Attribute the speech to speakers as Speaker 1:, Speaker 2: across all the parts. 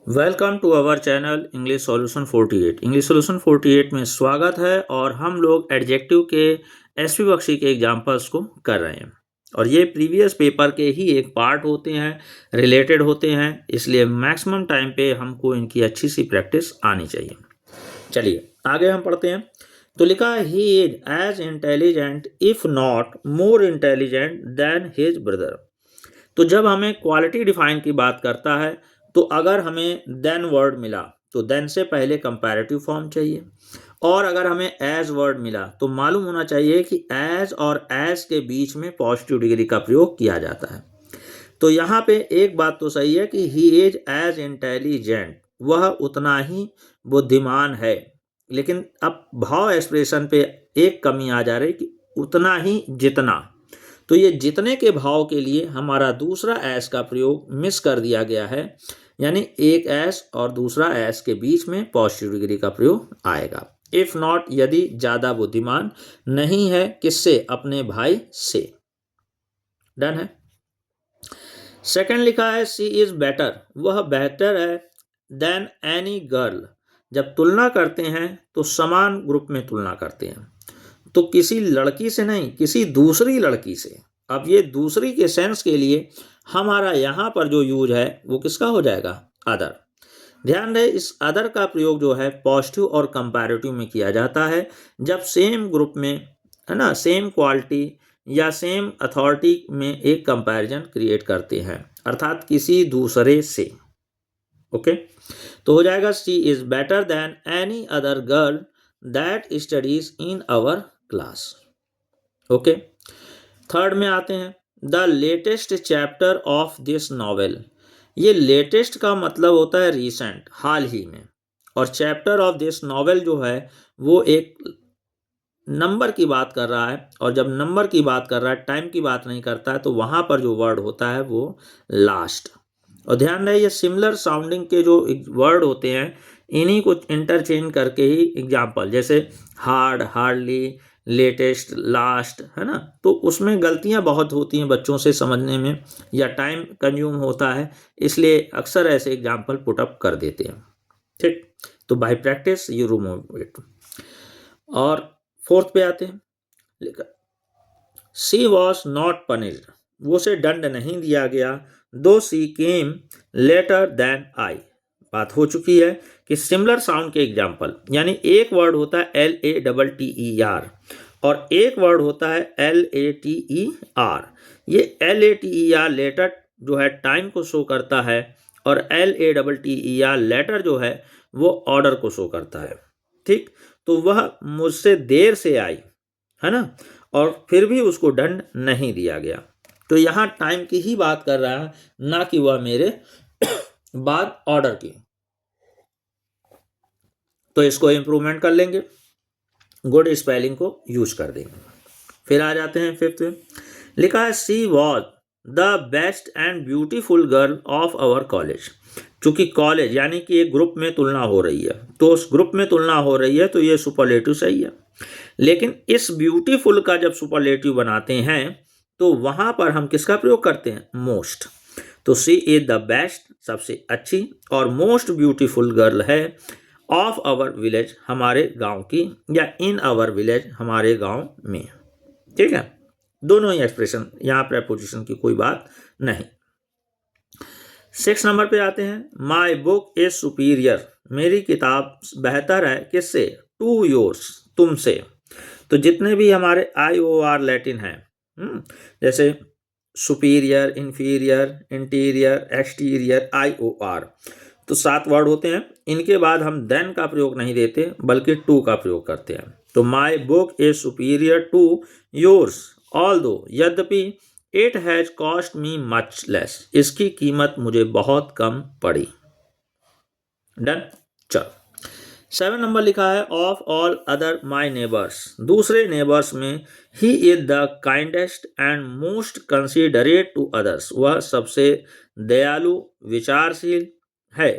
Speaker 1: Welcome to our channel English solution 48। English solution 48 में स्वागत है और हम लोग एडजेक्टिव के एसवी बख्शी के एग्जाम्पल्स को कर रहे हैं और ये प्रीवियस पेपर के ही एक पार्ट होते हैं, रिलेटेड होते हैं, इसलिए मैक्सिमम टाइम पे हमको इनकी अच्छी सी प्रैक्टिस आनी चाहिए। चलिए आगे हम पढ़ते हैं। तो लिखा है he is as intelligent if not more intelligent than his brother. तो जब हमें क्वालिटी डिफाइन की बात करता है तो अगर हमें देन वर्ड मिला तो देन से पहले कंपैरेटिव फॉर्म चाहिए, और अगर हमें एज वर्ड मिला तो मालूम होना चाहिए कि एज और एज के बीच में पॉजिटिव डिग्री का प्रयोग किया जाता है। तो यहाँ पे एक बात तो सही है कि ही इज एज इंटेलिजेंट, वह उतना ही बुद्धिमान है, लेकिन अब भाव एक्सप्रेशन पे एक कमी आ जा रही कि उतना ही जितना। तो ये जितने के भाव के लिए हमारा दूसरा एस का प्रयोग मिस कर दिया गया है, यानी एक एस और दूसरा एस के बीच में पॉजिटिव डिग्री का प्रयोग आएगा। इफ नॉट, यदि ज्यादा बुद्धिमान नहीं है, किससे? अपने भाई से। डन है। सेकंड लिखा है सी इज बेटर, वह बेहतर है देन एनी गर्ल। जब तुलना करते हैं तो समान ग्रुप में तुलना करते हैं, तो किसी लड़की से नहीं, किसी दूसरी लड़की से। अब ये दूसरी के सेंस के लिए हमारा यहाँ पर जो यूज है वो किसका हो जाएगा? अदर। ध्यान रहे इस अदर का प्रयोग जो है पॉजिटिव और कंपैरेटिव में किया जाता है जब सेम ग्रुप में, है ना, सेम क्वालिटी या सेम अथॉरिटी में एक कंपैरिजन क्रिएट करते हैं, अर्थात किसी दूसरे से। ओके, तो हो जाएगा she is better than any other girl that studies in our class. Okay, third में आते हैं the latest chapter of this novel. ये लेटेस्ट का मतलब होता है रिसेंट, हाल ही में, और चैप्टर ऑफ दिस नॉवेल जो है वो एक नंबर की बात कर रहा है, और जब नंबर की बात कर रहा है, टाइम की बात नहीं करता है, तो वहां पर जो वर्ड होता है वो लास्ट। और ध्यान रहे ये सिमिलर साउंडिंग के जो वर्ड होते हैं इन्हीं को इंटरचेंज करके ही एग्जाम्पल, जैसे हार्ड, हार्डली, लेटेस्ट, लास्ट, है ना, तो उसमें गलतियां बहुत होती हैं बच्चों से समझने में, या टाइम कंज्यूम होता है, इसलिए अक्सर ऐसे एग्जाम्पल पुट अप कर देते हैं। ठीक, तो bye practice you remove it. और फोर्थ पे आते हैं, सी वॉज नॉट पनिश्ड, वो से दंड नहीं दिया गया, दो सी केम लेटर देन आई। बात हो चुकी है कि सिमिलर साउंड के एग्जाम्पल, यानी एक वर्ड होता है LATTER और एक वर्ड होता है LATER। ये LATER लेटर जो है टाइम को शो करता है, और LATTER लेटर जो है वो ऑर्डर को शो करता है। ठीक, तो वह मुझसे देर से आई, है ना, और फिर भी उसको दंड नहीं दिया गया। तो यहाँ टाइम की ही बात कर रहा है, ना कि वह मेरे बाद ऑर्डर की। तो इसको इंप्रूवमेंट कर लेंगे, गुड स्पेलिंग को यूज कर देंगे। फिर आ जाते हैं फिफ्थ में, लिखा है she was the best and beautiful girl of our college. चूंकि कॉलेज यानी कि एक ग्रुप में तुलना हो रही है, तो उस ग्रुप में तुलना हो रही है तो ये सुपरलेटिव सही है, लेकिन इस ब्यूटीफुल का जब सुपरलेटिव बनाते हैं तो वहां पर हम किसका प्रयोग करते हैं? मोस्ट। तो सी इज द बेस्ट, सबसे अच्छी, और मोस्ट ब्यूटीफुल गर्ल है ऑफ आवर विलेज, हमारे गांव की, या इन आवर विलेज, हमारे गांव में। ठीक है, दोनों ही एक्सप्रेशन, यहाँ प्रेपोजिशन की कोई बात नहीं। 6 नंबर पे आते हैं, माई बुक इज सुपीरियर, मेरी किताब बेहतर है, किससे? टू योर्स, तुमसे। तो जितने भी हमारे IOR लैटिन हैं, जैसे superior, inferior, interior, exterior, IOR, तो 7 वर्ड होते हैं। इनके बाद हम देन का प्रयोग नहीं देते बल्कि टू का प्रयोग करते हैं। तो my book is superior to yours although, यद्यपि it has cost me much less, इसकी कीमत मुझे बहुत कम पड़ी। डन। चलो 7 नंबर लिखा है of all other my neighbours, दूसरे नेबर्स में he is the kindest and most considerate to others, वह सबसे दयालु, विचारशील है।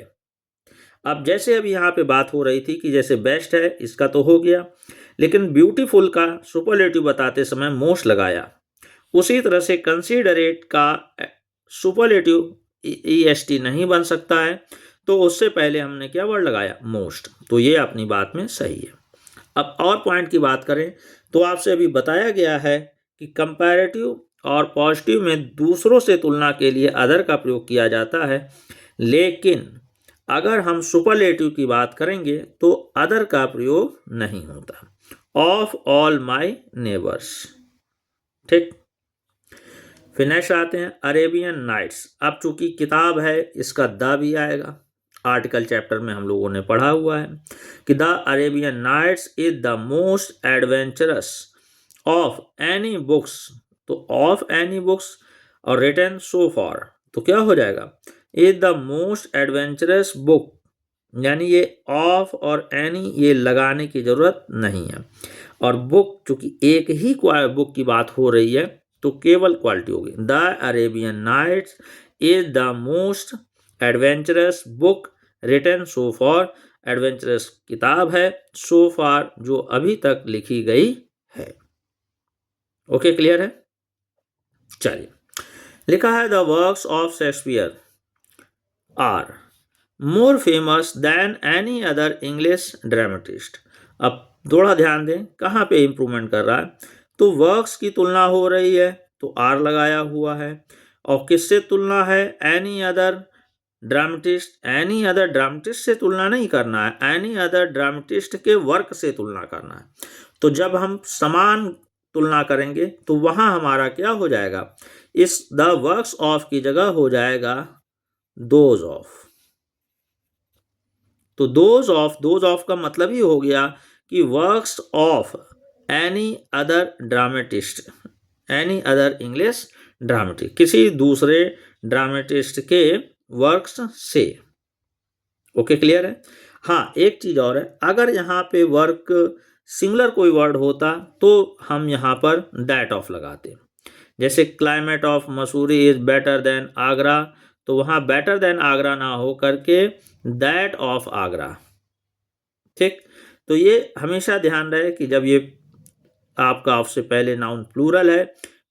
Speaker 1: अब जैसे अभी यहाँ पे बात हो रही थी कि जैसे बेस्ट है, इसका तो हो गया, लेकिन ब्यूटीफुल का सुपरलेटिव बताते समय मोस्ट लगाया, उसी तरह से कंसीडरेट का सुपरलेटिव EST नहीं बन सकता है, तो उससे पहले हमने क्या वर्ड लगाया, मोस्ट। तो ये अपनी बात में सही है। अब और पॉइंट की बात करें तो आपसे अभी बताया गया है कि कंपैरेटिव और पॉजिटिव में दूसरों से तुलना के लिए अदर का प्रयोग किया जाता है, लेकिन अगर हम सुपरलेटिव की बात करेंगे तो अदर का प्रयोग नहीं होता। ऑफ ऑल माई नेबर्स, ठीक। फिर नेक्स्ट आते हैं अरेबियन नाइट्स। अब चूंकि किताब है इसका द भी आएगा, आर्टिकल चैप्टर में हम लोगों ने पढ़ा हुआ है कि the Arabian Nights is the most adventurous of any books. तो of any books or written so far, तो क्या हो जाएगा, is the most adventurous book, यानी ये ऑफ और एनी ये लगाने की जरूरत नहीं है। और बुक चूंकि एक ही बुक की बात हो रही है तो केवल क्वालिटी होगी। The Arabian Nights is the most adventurous book written so far, adventurous किताब है सो फार जो अभी तक लिखी गई है। ओके, क्लियर है। चलिए, लिखा है the works of Shakespeare are more famous than any other English dramatist. अब थोड़ा ध्यान दें कहाँ पे इंप्रूवमेंट कर रहा है, तो वर्क्स की तुलना हो रही है तो आर लगाया हुआ है, और किससे तुलना है, any other dramatist. Any other dramatist से तुलना नहीं करना है, एनी अदर ड्रामेटिस्ट के वर्क से तुलना करना है। तो जब हम समान तुलना करेंगे तो वहां हमारा क्या हो जाएगा, इस द वर्क्स ऑफ की जगह हो जाएगा दोज ऑफ। तो दोज ऑफ का मतलब ही हो गया कि works of any other dramatist, any other English dramatist, किसी दूसरे ड्रामेटिस्ट के वर्क्स से। ओके, क्लियर है। हाँ, एक चीज और है, अगर यहाँ पे वर्क सिंगुलर कोई वर्ड होता तो हम यहाँ पर दैट ऑफ लगाते। जैसे climate of Mussoorie is better then Agra, तो वहाँ बेटर देन आगरा ना हो करके दैट ऑफ आगरा, ठीक। तो ये हमेशा ध्यान रहे कि जब ये आपका ऑफ से पहले नाउन प्लूरल है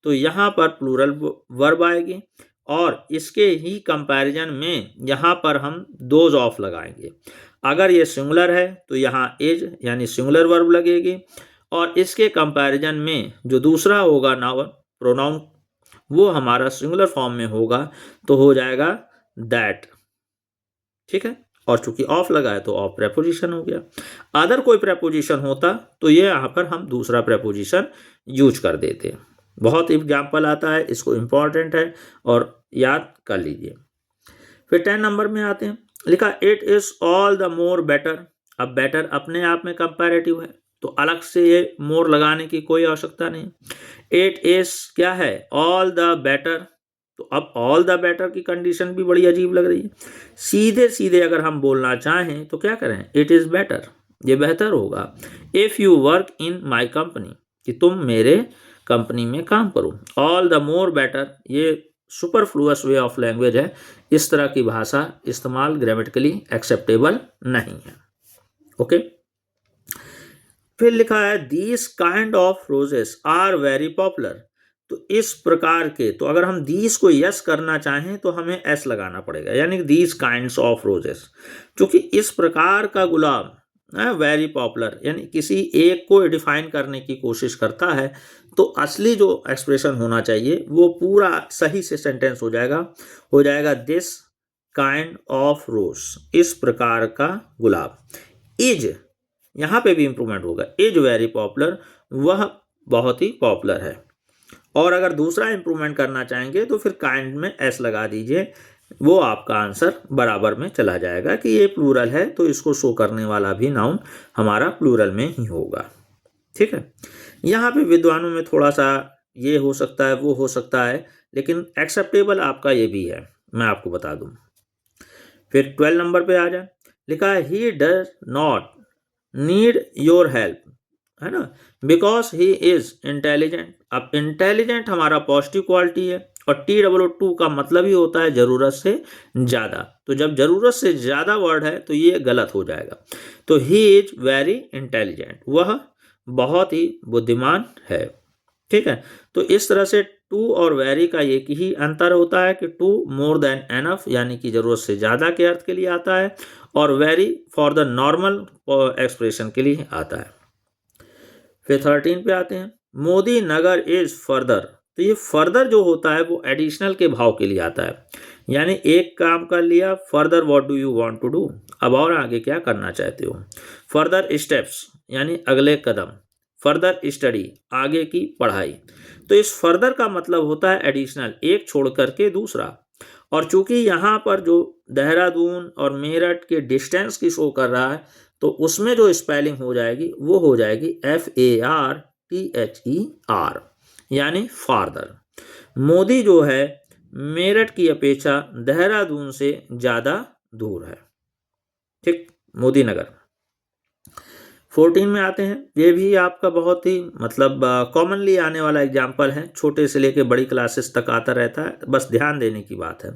Speaker 1: तो यहाँ पर प्लूरल वर्ब आएगी, और इसके ही कंपैरिजन में यहाँ पर हम दोज ऑफ लगाएंगे। अगर ये सिंगुलर है तो यहाँ इज यानी सिंगुलर वर्ब लगेगी, और इसके कंपैरिजन में जो दूसरा होगा नाउन प्रोनाउन वो हमारा सिंगुलर फॉर्म में होगा तो हो जाएगा दैट, ठीक है। और चूंकि ऑफ लगा है तो ऑफ प्रेपोजिशन हो गया। अदर कोई प्रेपोजिशन होता तो ये यहाँ पर हम दूसरा प्रेपोजिशन यूज कर देते। बहुत एग्जाम्पल आता है, इसको इम्पॉर्टेंट है और याद कर लीजिए। फिर 10 नंबर में आते हैं, लिखा it is all the more better. अब बेटर अपने आप में कंपैरेटिव है तो अलग से ये मोर लगाने की कोई आवश्यकता नहीं। इट इज क्या है, ऑल द बेटर, तो अब ऑल द बेटर की कंडीशन भी बड़ी अजीब लग रही है। सीधे सीधे अगर हम बोलना चाहें तो क्या करें, इट इज बेटर, ये बेहतर होगा। If you work in my company, कि तुम मेरे कंपनी में काम करो। ऑल द मोर बेटर ये सुपरफ्लुअस वे ऑफ लैंग्वेज है, इस तरह की भाषा इस्तेमाल ग्रामेटिकली एक्सेप्टेबल नहीं है। ओके, फिर लिखा है these kind of roses are very popular. तो इस प्रकार के, तो अगर हम दीज को यस करना चाहें तो हमें एस लगाना पड़ेगा, यानी दीज काइंड्स ऑफ रोजेस, क्योंकि इस प्रकार का गुलाब वेरी पॉपुलर, यानी किसी एक को डिफाइन करने की कोशिश करता है, तो असली जो एक्सप्रेशन होना चाहिए वो पूरा सही से सेंटेंस हो जाएगा दिस काइंड ऑफ रोज, इस प्रकार का गुलाब। इज, यहाँ पे भी इंप्रूवमेंट होगा, इज वेरी पॉपुलर, वह बहुत ही पॉपुलर है। और अगर दूसरा इंप्रूवमेंट करना चाहेंगे तो फिर काइंड में एस लगा दीजिए, वो आपका आंसर बराबर में चला जाएगा कि ये प्लूरल है तो इसको शो करने वाला भी नाउन हमारा प्लूरल में ही होगा, ठीक है। यहाँ पे विद्वानों में थोड़ा सा ये हो सकता है वो हो सकता है, लेकिन एक्सेप्टेबल आपका ये भी है, मैं आपको बता दूं। फिर 12 नंबर पे आ जाए, लिखा है he does not need your help, है ना, बिकॉज ही इज इंटेलिजेंट। अब इंटेलिजेंट हमारा पॉजिटिव क्वालिटी है और TOO का मतलब ही होता है जरूरत से ज्यादा, तो जब जरूरत से ज्यादा वर्ड है तो ये गलत हो जाएगा। तो ही इज वेरी इंटेलिजेंट, वह बहुत ही बुद्धिमान है, ठीक है। तो इस तरह से टू और वेरी का एक ही अंतर होता है कि टू मोर देन एनफ यानी कि ज़रूरत से ज़्यादा के अर्थ के लिए आता है, और very for the normal expression के लिए आता है। फिर 13 पे आते हैं, मोदी नगर इज फर्दर। तो ये फर्दर जो होता है वो एडिशनल के भाव के लिए आता है, यानी एक काम कर लिया, further what do you want to do, अब और आगे क्या करना चाहते हो। फर्दर स्टेप्स यानी अगले कदम, फर्दर स्टडी आगे की पढ़ाई। तो इस फर्दर का मतलब होता है एडिशनल, एक छोड़ करके दूसरा। और चूंकि यहाँ पर जो देहरादून और मेरठ के डिस्टेंस की शो कर रहा है, तो उसमें जो स्पेलिंग हो जाएगी वो हो जाएगी FARTHER, यानी फार्दर। मोदी जो है मेरठ की अपेक्षा देहरादून से ज़्यादा दूर है। ठीक, मोदी नगर। 14 में आते हैं, ये भी आपका बहुत ही मतलब कॉमनली आने वाला एग्जाम्पल है, छोटे से लेके बड़ी क्लासेस तक आता रहता है, बस ध्यान देने की बात है।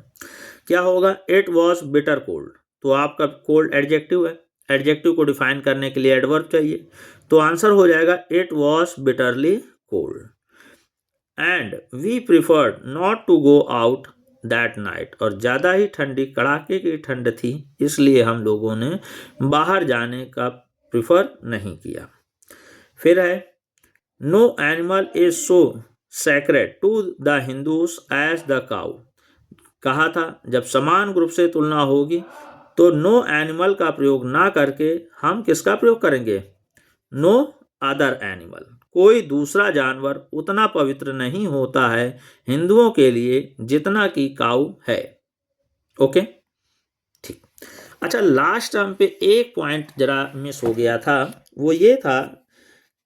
Speaker 1: क्या होगा, इट वॉज बिटर कोल्ड। तो आपका कोल्ड एडजेक्टिव है, एडजेक्टिव को डिफाइन करने के लिए एडवर्ब चाहिए, तो आंसर हो जाएगा it was bitterly cold. And we preferred not to go out that night. और ज़्यादा ही ठंडी, कड़ाके की ठंड थी, इसलिए हम लोगों ने बाहर जाने का प्रिफर नहीं किया। फिर है, no animal is so sacred to the Hindus as the cow. कहा था जब समान ग्रुप से तुलना होगी तो नो एनिमल का प्रयोग ना करके हम किसका प्रयोग करेंगे, नो अदर एनिमल। कोई दूसरा जानवर उतना पवित्र नहीं होता है हिंदुओं के लिए जितना कि काऊ है। ओके, ठीक। अच्छा, लास्ट टर्म पे एक पॉइंट जरा मिस हो गया था, वो ये था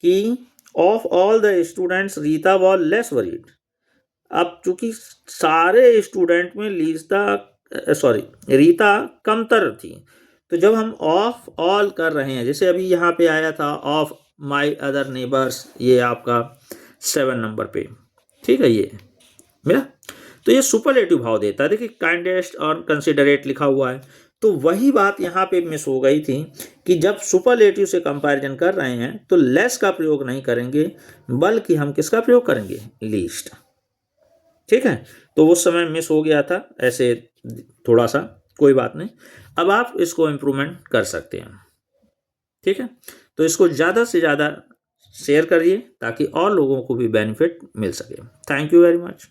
Speaker 1: कि of all the students Rita was less worried. अब चूंकि सारे स्टूडेंट में रीता कमतर थी, तो जब हम ऑफ ऑल कर रहे हैं, जैसे अभी यहाँ पे आया था ऑफ माय अदर नेबर्स, ये आपका 7 नंबर पे, ठीक है, ये मेरा, तो ये सुपरलेटिव भाव देता है। देखिए काइंडेस्ट और कंसिडरेट लिखा हुआ है, तो वही बात यहाँ पे मिस हो गई थी कि जब सुपरलेटिव से कंपैरिजन कर रहे हैं तो लेस का प्रयोग नहीं करेंगे, बल्कि हम किसका प्रयोग करेंगे, लीस्ट। ठीक है, तो उस समय मिस हो गया था ऐसे थोड़ा सा, कोई बात नहीं, अब आप इसको इम्प्रूवमेंट कर सकते हैं। ठीक है, तो इसको ज़्यादा से ज़्यादा शेयर करिए ताकि और लोगों को भी बेनिफिट मिल सके। Thank you very much.